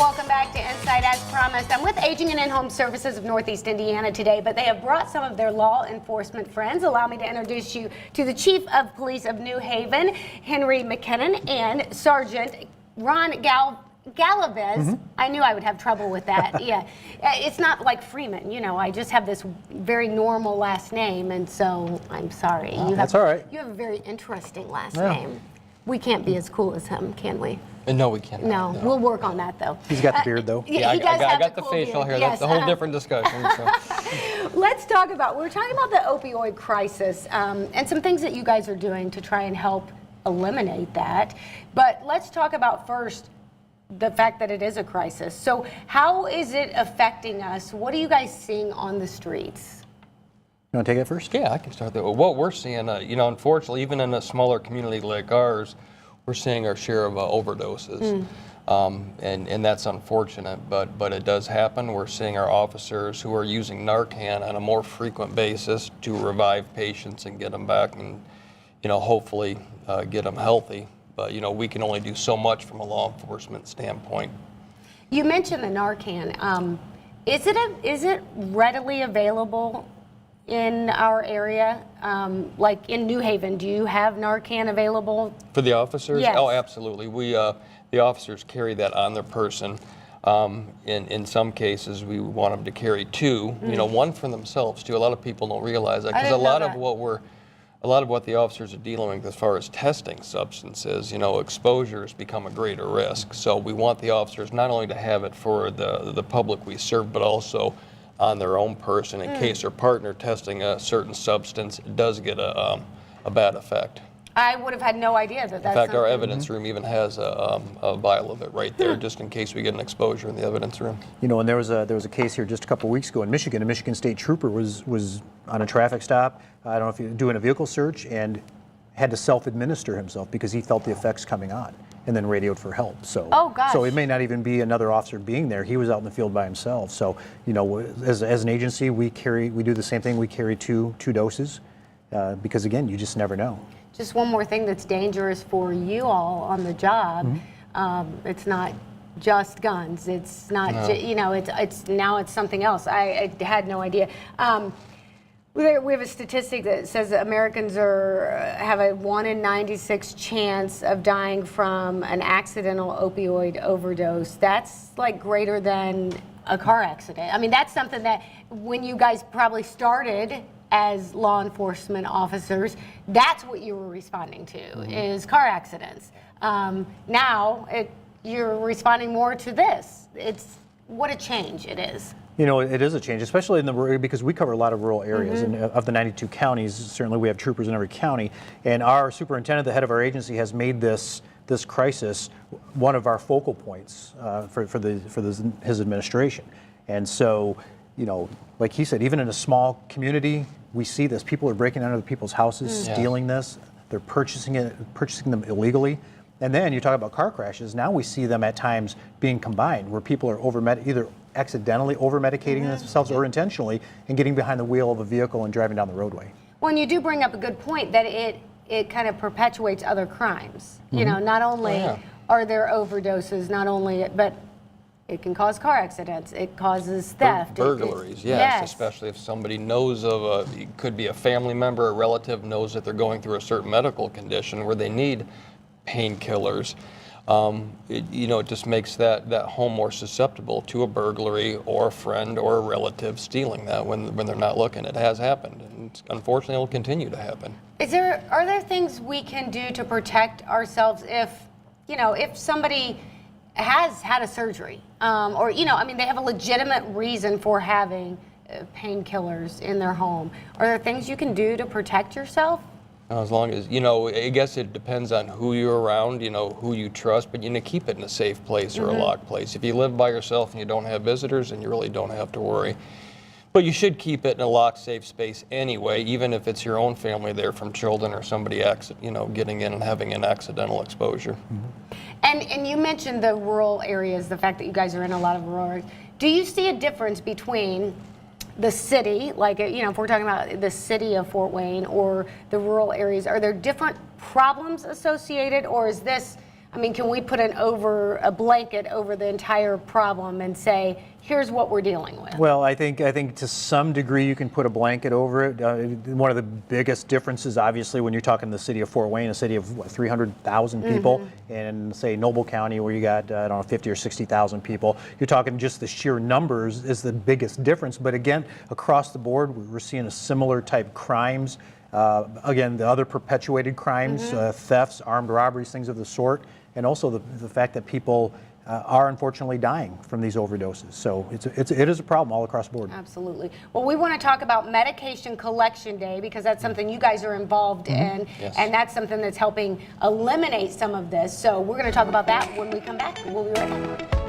welcome back to Insight. As promised, I'm with Aging and In-Home Services of Northeast Indiana today, but they have brought some of their law enforcement friends. Allow me to introduce you to the Chief of Police of New Haven, Henry McKinnon, and Sergeant Ron Galavez. I knew I would have trouble with that. Yeah, it's not like Freeman, you know. I just have this very normal last name, and so I'm sorry. That's all right. You have a very interesting last name. We can't be as cool as him, can we? No, we can't. No, we'll work on that, though. He's got the beard, though. Yeah, I got the cool facial beard. hair. Yes. That's a whole different discussion. So. Let's talk about, we're talking about the opioid crisis and some things that you guys are doing to try and help eliminate that. But let's talk about first the fact that it is a crisis. So how is it affecting us? What are you guys seeing on the streets? You want to take it first? Yeah, I can start there. What we're seeing, unfortunately, even in a smaller community like ours, we're seeing our share of overdoses. And that's unfortunate, but it does happen. We're seeing our officers who are using Narcan on a more frequent basis to revive patients and get them back and, hopefully get them healthy. But, we can only do so much from a law enforcement standpoint. You mentioned the Narcan. Is it readily available in our area? Like in New Haven, do you have Narcan available? For the officers? Yes. Oh, absolutely. The officers carry that on their person. In some cases, we want them to carry two, one for themselves too. A lot of people don't realize that because a lot of what the officers are dealing with as far as testing substances, exposures become a greater risk. So we want the officers not only to have it for the public we serve, but also on their own person in case their partner testing a certain substance does get a bad effect. I would have had no idea that that's In fact, our something. evidence room even has a vial of it right there, just in case we get an exposure in the evidence room. And there was a case here just a couple of weeks ago in Michigan. A Michigan State trooper was on a traffic stop. I don't know if he was doing a vehicle search and had to self-administer himself because he felt the effects coming on, and then radioed for help. So, so it may not even be another officer being there. He was out in the field by himself. So, as an agency, we do the same thing. We carry two doses because again, you just never know. Just one more thing that's dangerous for you all on the job. It's not just guns. It's not, it's now it's something else. I had no idea. We have a statistic that says that Americans have a 1 in 96 chance of dying from an accidental opioid overdose. That's like greater than a car accident. I mean, that's something that when you guys probably started as law enforcement officers, that's what you were responding to, is car accidents. Now you're responding more to this. What a change it is. It is a change, especially in the rural, because we cover a lot of rural areas, and of the 92 counties, certainly we have troopers in every county, and our superintendent, the head of our agency, has made this crisis one of our focal points for his administration. And so, like he said, even in a small community, we see this. People are breaking into people's houses, stealing this. They're purchasing them illegally. And then you talk about car crashes. Now we see them at times being combined, where people are either accidentally over-medicating themselves or intentionally, and getting behind the wheel of a vehicle and driving down the roadway. Well, and you do bring up a good point that it kind of perpetuates other crimes. Not only are there overdoses, but it can cause car accidents. It causes theft. Burglaries, yes, especially if somebody knows of it could be a family member, a relative knows that they're going through a certain medical condition where they need painkillers. It just makes that home more susceptible to a burglary or a friend or a relative stealing that when they're not looking. It has happened, and unfortunately, it will continue to happen. Are there things we can do to protect ourselves if somebody has had a surgery, or they have a legitimate reason for having painkillers in their home? Are there things you can do to protect yourself? As long as, I guess it depends on who you're around, who you trust, but keep it in a safe place or a locked place. If you live by yourself and you don't have visitors, then you really don't have to worry. But you should keep it in a locked, safe space anyway, even if it's your own family there from children or somebody, getting in and having an accidental exposure. And you mentioned the rural areas, the fact that you guys are in a lot of rural areas. Do you see a difference between the city, like, if we're talking about the city of Fort Wayne or the rural areas? Are there different problems associated, or is this I mean, can we put a blanket over the entire problem and say, here's what we're dealing with? Well, I think to some degree you can put a blanket over it. One of the biggest differences, obviously, when you're talking the city of Fort Wayne, a city of 300,000 people, and say Noble County, where you got I don't know 50 or 60,000 people, you're talking just the sheer numbers is the biggest difference. But again, across the board, we're seeing a similar type crimes. Again, the other perpetuated crimes, thefts, armed robberies, things of the sort, and also the fact that people are unfortunately dying from these overdoses. So it is a problem all across the board. Absolutely. Well, we want to talk about Medication Collection Day because that's something you guys are involved in, Yes. and that's something that's helping eliminate some of this. So we're going to talk about that when we come back. We'll be right back.